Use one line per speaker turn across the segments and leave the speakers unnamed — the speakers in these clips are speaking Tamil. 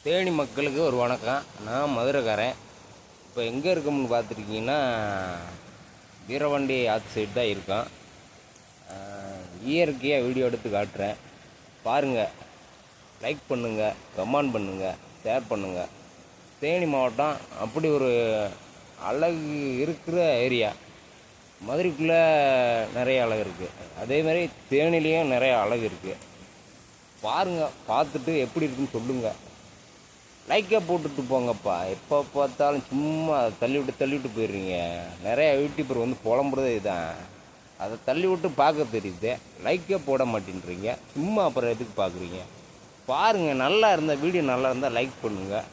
தேனி மக்களுக்கு ஒரு வணக்கம். நான் மதுரைக்காரன். இப்போ எங்கே இருக்கோம்னு பார்த்துருக்கீங்கன்னா வீரவண்டி ஆற்று சைடு தான் இருக்கோம். இயற்கையாக வீடியோ எடுத்து காட்டுறேன் பாருங்கள். லைக் பண்ணுங்கள், கமெண்ட் பண்ணுங்கள், ஷேர் பண்ணுங்கள். தேனி மாவட்டம் அப்படி ஒரு அழகு இருக்கிற ஏரியா. மதுரைக்குள்ளே நிறைய அழகு இருக்குது, அதேமாதிரி தேனிலையும் நிறைய அழகு இருக்குது. பாருங்கள், பார்த்துட்டு எப்படி இருக்குன்னு சொல்லுங்கள். லைக்கை போட்டுட்டு போங்கப்பா. எப்போ பார்த்தாலும் சும்மா தள்ளி விட்டு போயிடுறீங்க. நிறையா யூடியூபர் வந்து புலம்புறதே இதுதான். அதை தள்ளி விட்டு பார்க்க தெரியுது, லைக்கே போட மாட்டேன்றீங்க. சும்மா அப்புறம் எதுக்கு பார்க்குறீங்க? பாருங்கள், நல்லா இருந்தால் வீடியோ நல்லா இருந்தால் லைக் பண்ணுங்கள்,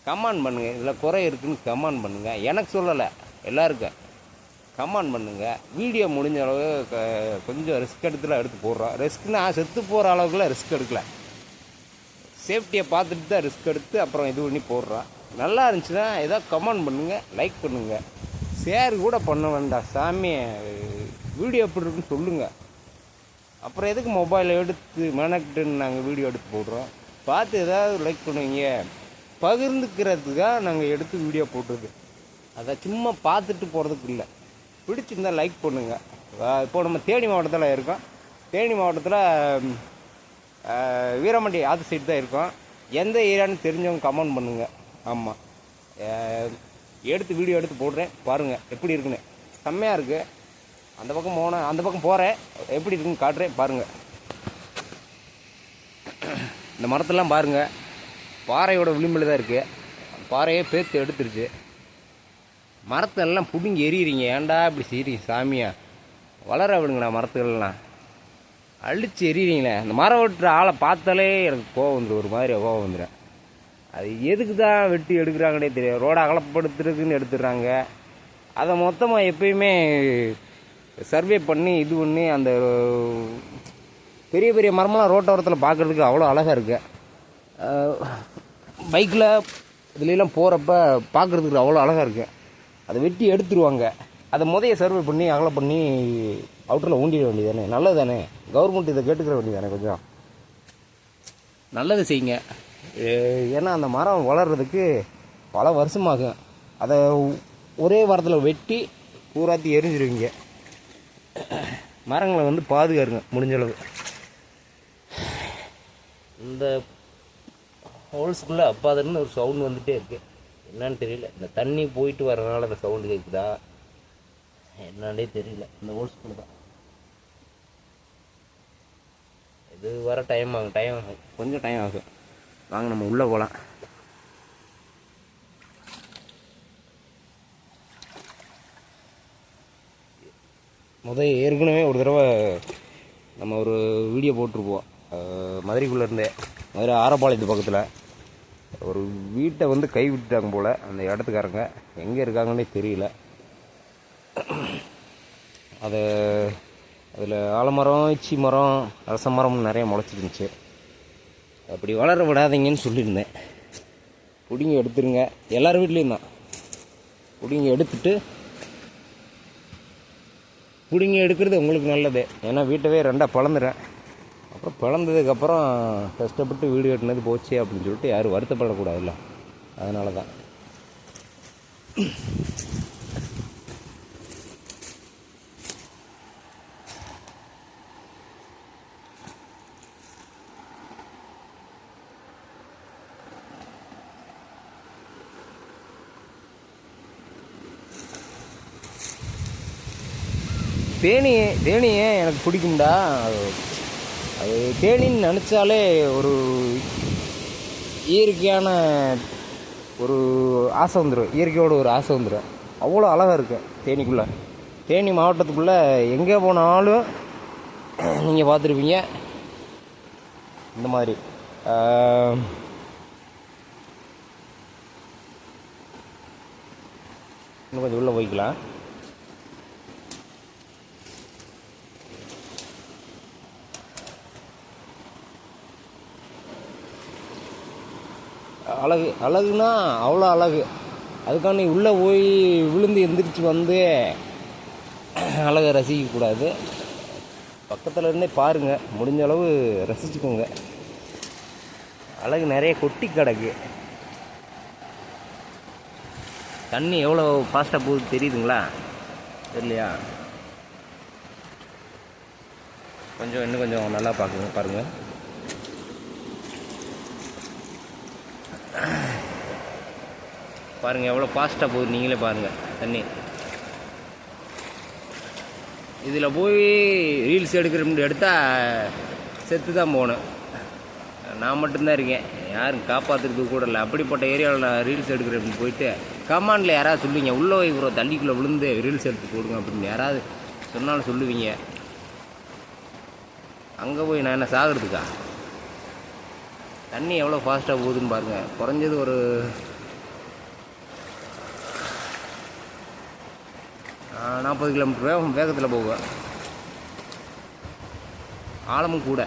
கமெண்ட் பண்ணுங்கள். இதில் குறை இருக்குதுன்னு கமெண்ட் பண்ணுங்கள். எனக்கு சொல்லலை, எல்லாருக்கும் கமெண்ட் பண்ணுங்கள். வீடியோ முடிஞ்ச அளவு கொஞ்சம் ரிஸ்க் எடுத்து போடுறோம். ரிஸ்க்னா செத்து போகிற அளவுக்குலாம் ரிஸ்க் எடுக்கல, சேஃப்டியை பார்த்துட்டு தான் ரிஸ்க் எடுத்து அப்புறம் இது பண்ணி போடுறான். நல்லா இருந்துச்சுன்னா ஏதோ கமெண்ட் பண்ணுங்கள், லைக் பண்ணுங்கள், ஷேர் கூட பண்ண வேண்டாம். சாமி வீடியோ எப்படி இருக்குன்னு சொல்லுங்கள். அப்புறம் எதுக்கு மொபைலை எடுத்து மெனக்கிட்டுன்னு நாங்கள் வீடியோ எடுத்து போடுறோம்? பார்த்து ஏதாவது லைக் பண்ணுவீங்க. பகிர்ந்துக்கிறதுக்காக நாங்கள் எடுத்து வீடியோ போட்டுருது. அதை சும்மா பார்த்துட்டு போகிறதுக்கு இல்லை. பிடிச்சிருந்தால் லைக் பண்ணுங்கள். இப்போது நம்ம தேனி மாவட்டத்தில் இருக்கோம். தேனி மாவட்டத்தில் வீரமண்டி ஆற்று சைடு தான் இருக்கோம். எந்த ஏரியான்னு தெரிஞ்சவங்க கமெண்ட் பண்ணுங்கள். ஆமாம், வீடியோ எடுத்து போடுறேன் பாருங்கள் எப்படி இருக்குன்னு. செம்மையாக இருக்குது. அந்த பக்கம் போகிறேன், எப்படி இருக்குன்னு காட்டுறேன் பாருங்கள். இந்த மரத்தெல்லாம் பாருங்கள், பாறையோட விளிம்பில் தான் இருக்குது. பாறையே பேத்து எடுத்துருச்சு. மரத்தெல்லாம் பிடுங்கி எறிகிறீங்க. ஏன்டா இப்படி செய்கிறீங்க சாமியா? வளர விடுங்கண்ணா, மரத்துக்கள்லாம் அழிச்சு எறிகிறீங்களே. அந்த மரம் வெட்டுற ஆளை பார்த்தாலே எனக்கு கோவம் வந்துடும், ஒரு மாதிரி கோவம் வந்துடும். அது எதுக்கு தான் வெட்டி எடுக்கிறாங்கன்னே தெரியும். ரோடை அகலப்படுத்துறதுக்குன்னு எடுத்துடுறாங்க. அதை மொத்தமாக எப்பயுமே சர்வே பண்ணி இது பண்ணி அந்த பெரிய பெரிய மரமெல்லாம் ரோட்டோரத்தில் பார்க்குறதுக்கு அவ்வளோ அழகாக இருக்கு. பைக்கில் இதுலாம் போகிறப்ப பார்க்குறதுக்கு அவ்வளோ அழகாக இருக்கு. அதை வெட்டி எடுத்துருவாங்க. அதை முதைய சர்வே பண்ணி அகலம் பண்ணி அவுட்டரில் ஊண்டிட வேண்டியது தானே, நல்லது தானே. கவர்மெண்ட் இதை கேட்டுக்கிற வேண்டியது தானே, கொஞ்சம் நல்லது செய்யுங்க. ஏன்னா அந்த மரம் வளர்கிறதுக்கு பல வருஷமாகும். அதை ஒரே வாரத்தில் வெட்டி பூராத்தி எரிஞ்சிருவீங்க. மரங்களை வந்து பாதுகாருங்க முடிஞ்சளவு. இந்த ஹோல்ஸ்குள்ளே அப்பாதுன்னு ஒரு சவுண்டு வந்துகிட்டே இருக்குது. என்னன்னு தெரியல. இந்த தண்ணி போயிட்டு வரனால அந்த சவுண்டு கேட்குதா என்னன்னே தெரியல. இந்த ஹோல்ஸ்குள்ளே தான் இது வர டைம் ஆகும், கொஞ்சம் டைம் ஆகும். வாங்க நம்ம உள்ளே போகலாம். ஏற்கனவே ஒரு தடவை நம்ம ஒரு வீடியோ போட்டிருப்போம். மதுரைக்குள்ளே இருந்தே, மதுரை ஆரப்பாளையத்து பக்கத்தில் ஒரு வீட்டை வந்து கை விட்டுட்டாங்க போல். அந்த இடத்துக்காரங்க எங்கே இருக்காங்கன்னே தெரியல. அதில் ஆலமரம், இச்சி மரம், அரச மரம் நிறைய முளைச்சிருந்துச்சு. அப்படி வளர விடாதீங்கன்னு சொல்லியிருந்தேன். பிடிங்கி எடுத்துருங்க. எல்லார் வீட்லேயும் தான் பிடிங்கி எடுத்துட்டு, பிடிங்கி எடுக்கிறது உங்களுக்கு நல்லது. ஏன்னா வீட்டவே ரெண்டாக பிளந்துறேன். அப்புறம் பிளந்ததுக்கப்புறம் கஷ்டப்பட்டு வீடு கட்டினது போச்சு அப்படின்னு சொல்லிட்டு யாரும் வருத்தப்படக்கூடாதுல்ல, அதனால தான். தேனியே எனக்கு பிடிக்கும்டா. அது தேனின்னு நினச்சாலே ஒரு இயற்கையான ஒரு ஆசை வந்துடும். இயற்கையோட ஒரு ஆசை வந்துடும். அவ்வளோ அழகாக இருக்கும் தேனிக்குள்ளே. தேனி மாவட்டத்துக்குள்ளே எங்கே போனாலும் நீங்கள் பார்த்துருப்பீங்க இந்த மாதிரி. இன்னும் கொஞ்சம் உள்ளே போய்க்கலாம். அழகுனா அவ்வளோ அழகு. அதுக்காண்டி உள்ளே போய் விழுந்து எந்திரிச்சு வந்து அழகை ரசிக்கக்கூடாது. பக்கத்தில் இருந்தே பாருங்கள், முடிஞ்ச அளவு ரசிச்சுக்கோங்க. அழகு நிறைய கொட்டி கிடக்கு. தண்ணி எவ்வளோ ஃபாஸ்ட்டாக போகுது தெரியுதுங்களா? தெரியலையா? இன்னும் கொஞ்சம் நல்லா பாருங்கள். பாருங்கள் எவ்வளோ ஃபாஸ்ட்டாக போகுது, நீங்களே பாருங்கள் தண்ணி. இதில் போய் ரீல்ஸ் எடுத்தால் செத்து தான் போகணும். நான் மட்டும்தான் இருக்கேன், யாரும் காப்பாற்றுறதுக்கு கூட இல்லை. அப்படிப்பட்ட ஏரியாவில் நான் ரீல்ஸ் எடுக்கிறேன் போயிட்டு கமாண்டில் யாராவது சொல்லுவீங்க, உள்ளே இவ்வளோ தண்ணிக்குள்ளே விழுந்து ரீல்ஸ் எடுத்து போடுங்க அப்படின்னு யாராவது சொன்னாலும் சொல்லுவீங்க. அங்கே போய் நான் என்ன சாகிறதுக்கா? தண்ணி எவ்வளோ ஃபாஸ்ட்டாக போகுதுன்னு பாருங்கள். குறைஞ்சது ஒரு 40 கிலோமீட்டர் வேகத்தில் போகும். ஆழமும் கூட.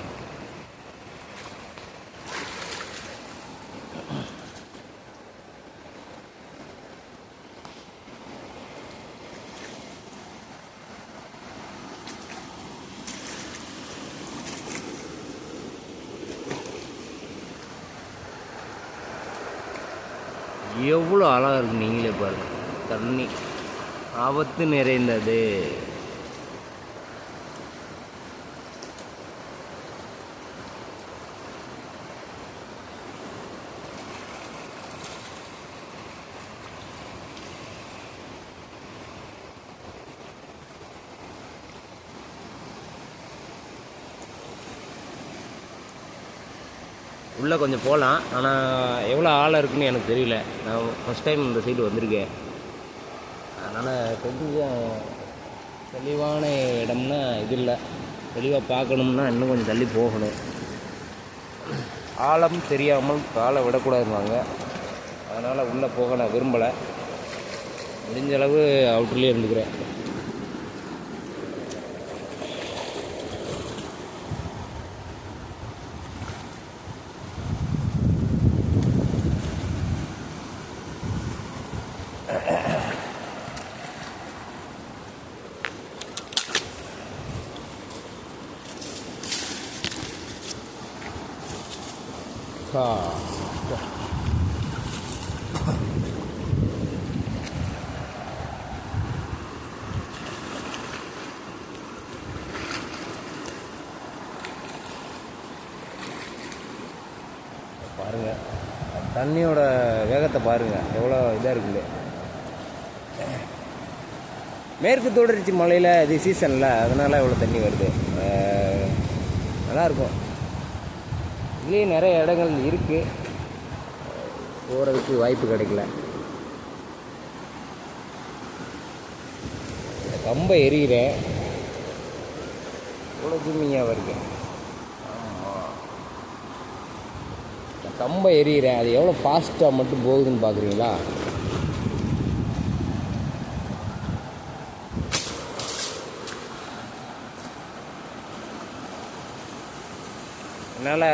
எவ்வளோ அழகாக இருக்கு, நீங்களே பாருங்கள். தண்ணி ஆபத்து நிறைந்தது. உள்ளே கொஞ்சம் போகலாம், ஆனால் எவ்வளோ ஆழம் இருக்குன்னு எனக்கு தெரியல. நான் ஃபஸ்ட் டைம் இந்த சைடு வந்திருக்கேன். அதனால் கொஞ்சம் தெளிவான இடம்னா இது இல்லை. தெளிவாக பார்க்கணும்னா இன்னும் கொஞ்சம் தள்ளி போகணும். ஆழம் தெரியாமல் காலை விடக்கூடாதுவாங்க. அதனால் உள்ளே போக நான் விரும்பலை. முடிஞ்ச அளவு அவுட்டர்லேயே இருந்துக்கிறேன். பாருங்கள் தண்ணியோட வேகத்தை பாருங்கள், எவ்வளோ இதாக இருக்குது. மேற்கு தொடர்ச்சி மலையில் இது சீசனில், அதனால் இவ்வளோ தண்ணி வருது. நல்லாயிருக்கும். இதுலேயே நிறைய இடங்கள் இருக்குது, போகிறதுக்கு வாய்ப்பு கிடைக்கல. கம்பை எரிகிறேன், இவ்வளோ ஜூமிங்காக வருது. ஆமாம், கம்பை எரிகிறேன், அது எவ்வளோ ஃபாஸ்ட்டாக மட்டும் போகுதுன்னு பார்க்குறீங்களா? என்னால்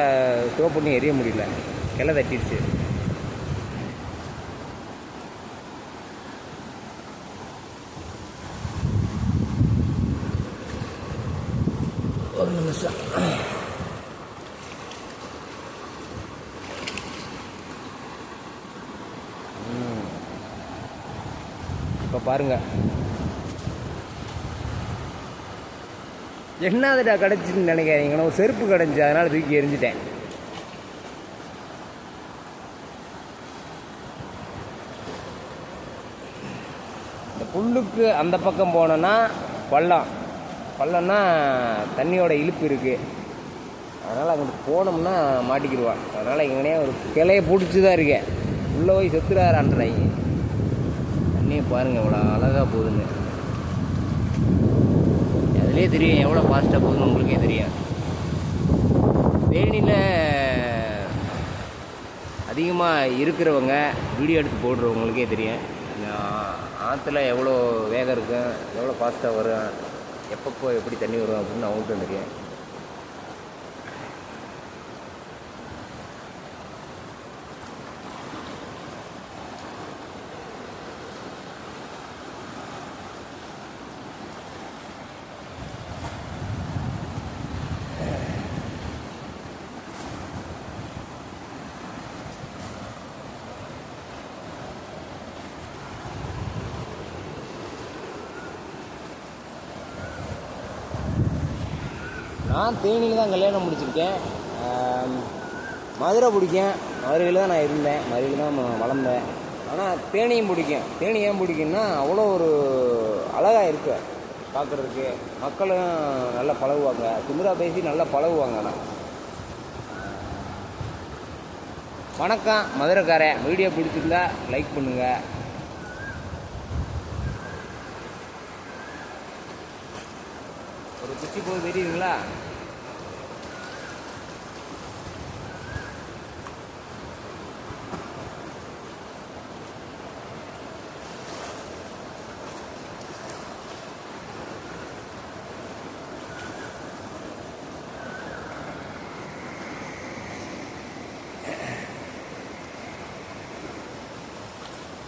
ஸ்டோ பண்ணி எரிய முடியல, கிளை தட்டிடுச்சு. ஒரு நிமிஷம். இப்போ பாருங்கள், என்னதுடா கிடச்சின்னு நினைக்கிறீங்கன்னா, ஒரு செருப்பு கிடஞ்சி, அதனால் தூக்கி எரிஞ்சிட்டேன். இந்த புல்லுக்கு அந்த பக்கம் போனோன்னா பள்ளம்னா தண்ணியோட இழுப்பு இருக்குது. அதனால் அங்கிட்டு போனோம்னா மாட்டிக்கிடுவான். அதனால் இங்கனே ஒரு கிளையை பிடிச்சி தான் இருக்கேன். உள்ளே போய் செத்துறாரான்றாங்க. தண்ணியை பாருங்கள் எவ்வளோ அழகாக போகுதுன்னு. அதுலேயே தெரியும் எவ்வளோ ஃபாஸ்ட்டாக போகுதுன்னு, உங்களுக்கே தெரியும். தேனியில் அதிகமாக இருக்கிறவங்க வீடியோ எடுத்து போடுறவங்களுக்கே தெரியும் ஆற்றுல எவ்வளோ வேகம் இருக்கும், எவ்வளோ ஃபாஸ்ட்டாக வரும், எப்பப்போ எப்படி தண்ணி வரும் அப்படின்னு அவங்கள்ட்ட தெரியும். நான் தேனியில் தான் கல்யாணம் முடிச்சிருக்கேன். மதுரை பிடிக்கும். மதுரையில் தான் நான் இருந்தேன், மதுரையில் தான் வளர்ந்தேன். ஆனால் தேனியும் பிடிக்கும். தேனி ஏன் பிடிக்கும்னா அவ்வளோ ஒரு அழகாக இருக்கு பார்க்குறதுக்கு. மக்களும் நல்லா பழகுவாங்க, திமிரா பேசி நல்லா பழகுவாங்க. ஆனால் வணக்கம் மதுரைக்காரன். வீடியோ பிடிச்சிருந்தா லைக் பண்ணுங்கள். ஒரு குச்சி போது தெரியுதுங்களா?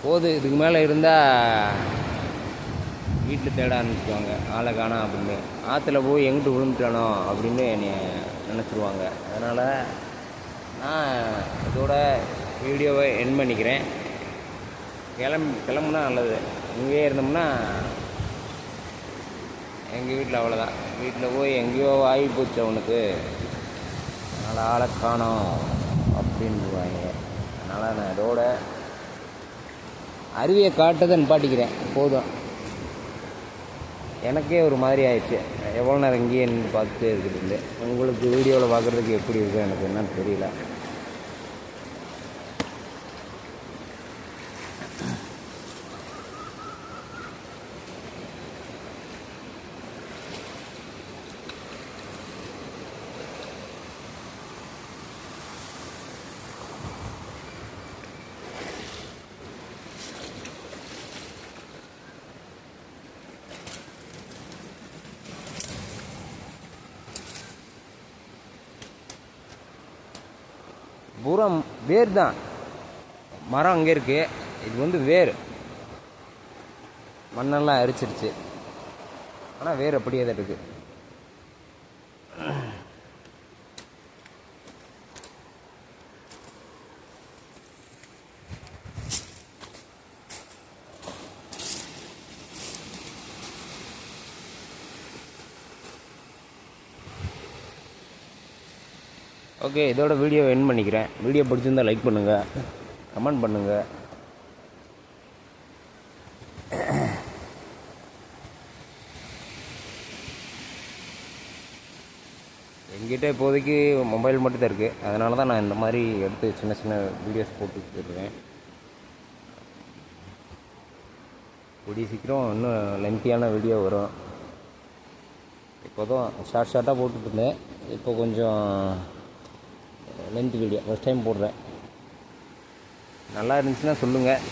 போது இதுக்கு மேலே இருந்தால் வீட்டில் தேட ஆரம்பிச்சுக்குவாங்க, ஆளை காணோம் அப்படின்னு. ஆற்றுல போய் எங்கிட்டு விழுந்துட்டானோ அப்படின்னு என்னை நினச்சிருவாங்க. அதனால் நான் இதோட வீடியோவை எண்ட் பண்ணிக்கிறேன். கிளம்புனா நல்லது. இங்கேயே இருந்தோம்னா எங்கள் வீட்டில் அவ்வளோதான். வீட்டில் போய் எங்கேயோ ஆகி போச்சு அவனுக்கு, அதனால் ஆளை காணோம் அப்படின்வாங்க. அதனால் நான் இதோட அருவியை காட்டுறதை நிப்பாட்டிக்கிறேன். போதும், எனக்கே ஒரு மாதிரி ஆயிடுச்சு. எவ்வளோ நேரம் இங்கேயே நின்று பார்த்துட்டே இருக்குது. உங்களுக்கு வீடியோவில் பார்க்குறதுக்கு எப்படி இருக்குது எனக்கு என்னன்னு தெரியல. பூரா வேர் தான். மரம் அங்கே இருக்குது, இது வந்து வேர். மண்ணெல்லாம் அரிச்சிருச்சு, ஆனால் வேர் அப்படியே தான் இருக்குது. ஓகே, இதோட வீடியோ எண்ட் பண்ணிக்கிறேன். வீடியோ பிடிச்சிருந்தால் லைக் பண்ணுங்கள், கமெண்ட் பண்ணுங்கள். என்கிட்ட இப்போதைக்கு மொபைல் மட்டும் தான் இருக்குது. அதனால தான் நான் இந்த மாதிரி எடுத்து சின்ன சின்ன வீடியோஸ் போட்டுக்கிட்டு இருக்கேன். கூடிய சீக்கிரம் இன்னும் லென்த்தியான வீடியோ வரும். இப்போதான் ஷார்ட்டாக போட்டுட்டு இருந்தேன், இப்போ கொஞ்சம் லென்த் வீடியோ ஃபஸ்ட் டைம் போடுறேன். நல்லா இருந்துச்சுன்னா சொல்லுங்கள்,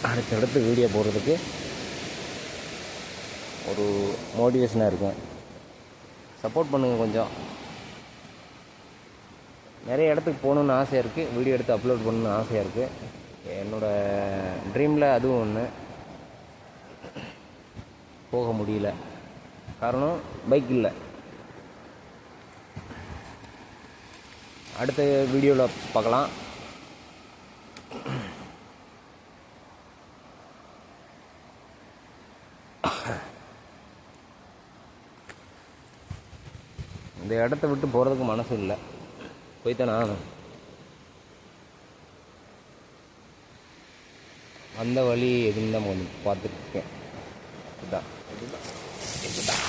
அடுத்தடுத்து வீடியோ போடுறதுக்கு ஒரு மோட்டிவேஷனாக இருக்கும். சப்போர்ட் பண்ணுங்கள். கொஞ்சம் நிறைய இடத்துக்கு போகணுன்னு ஆசையாக இருக்குது, வீடியோ எடுத்து அப்லோட் பண்ணணுன்னு ஆசையாக இருக்குது. என்னோடய ட்ரீமில் அதுவும் ஒன்று. போக முடியல, காரணம் பைக் இல்லை. அடுத்த வீடியோவில் பார்க்கலாம். இந்த இடத்த விட்டு போகிறதுக்கு மனசு இல்லை, போய்த்தானே ஆகணும். அந்த வழி எதுன்னு தான் கொஞ்சம் பார்த்துருக்கேன். இதுதான் இதுதான் இதுதான்.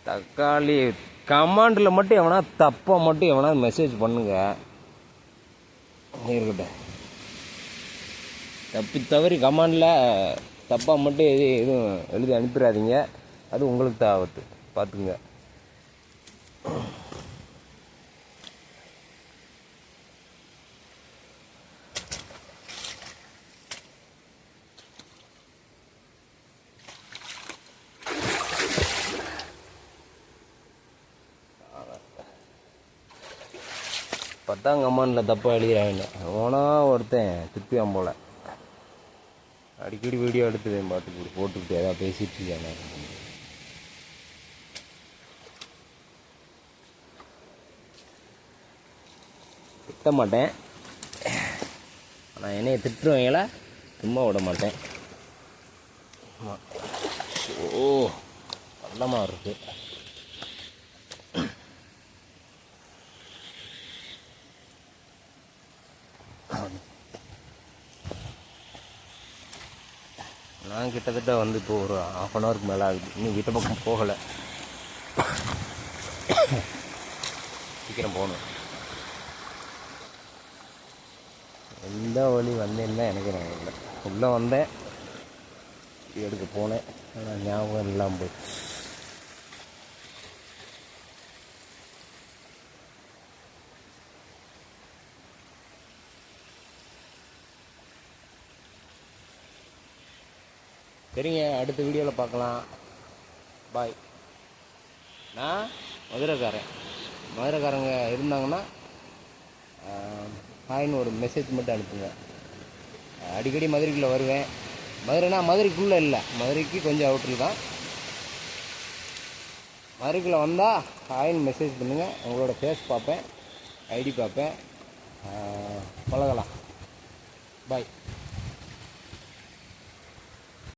தக்காளி கமாண்டில் மட்டும் எவனா தப்பாக மட்டும் எவனா மெசேஜ் பண்ணுங்க இருக்கட்டும். தப்பி தவறி கமாண்டில் தப்பாக மட்டும் எதுவும் எழுதி அனுப்பிடாதீங்க, அது உங்களுக்கு தான் ஆபத்து, பார்த்துங்க. பத்தாம் கமாண்டில் தப்பாக எழுதிடுறாங்க. அவனா ஒருத்தன் திருப்பியான் போல் அடிக்கடி வீடியோ எடுத்து பாட்டுக்கு போட்டுக்கிட்டு ஏதாவது பேசிட்டு இருக்காங்க. திட்ட மாட்டேன், ஆனால் என்னைய திட்டுறவங்கள சும்மா விட மாட்டேன். ஓ பள்ளமாக இருக்குது. நான் கிட்டத்தட்ட வந்து இப்போ ஒரு 1/2 ஹவருக்கு மேலே ஆகுது. இன்னும் வீட்டை பக்கம் போகலை. சீக்கிரம் போகணும். எந்த வழி வந்தேன்னா எனக்கு நான் இல்லை. உள்ளே வந்தேன், எடுக்க போனேன், ஆனால் ஞாபகம் இல்லாமல் போச்சு. சரிங்க, அடுத்த வீடியோவில் பார்க்கலாம். பாய். நான் மதுரைக்காரங்க இருந்தாங்கன்னா ஹாய்னு ஒரு மெசேஜ் மட்டும் அனுப்புங்க. அடிக்கடி மதுரைக்குள்ளே வருவேன். மதுரைக்குள்ளே இல்லை, மதுரைக்கு கொஞ்சம் அவுட்டர் தான். மதுரைக்குள்ளே வந்தால் ஹாய்னு மெசேஜ் பண்ணுங்கள். உங்களோட ஃபேஸ் பார்ப்பேன், ஐடி பார்ப்பேன், பழகலாம். பாய்.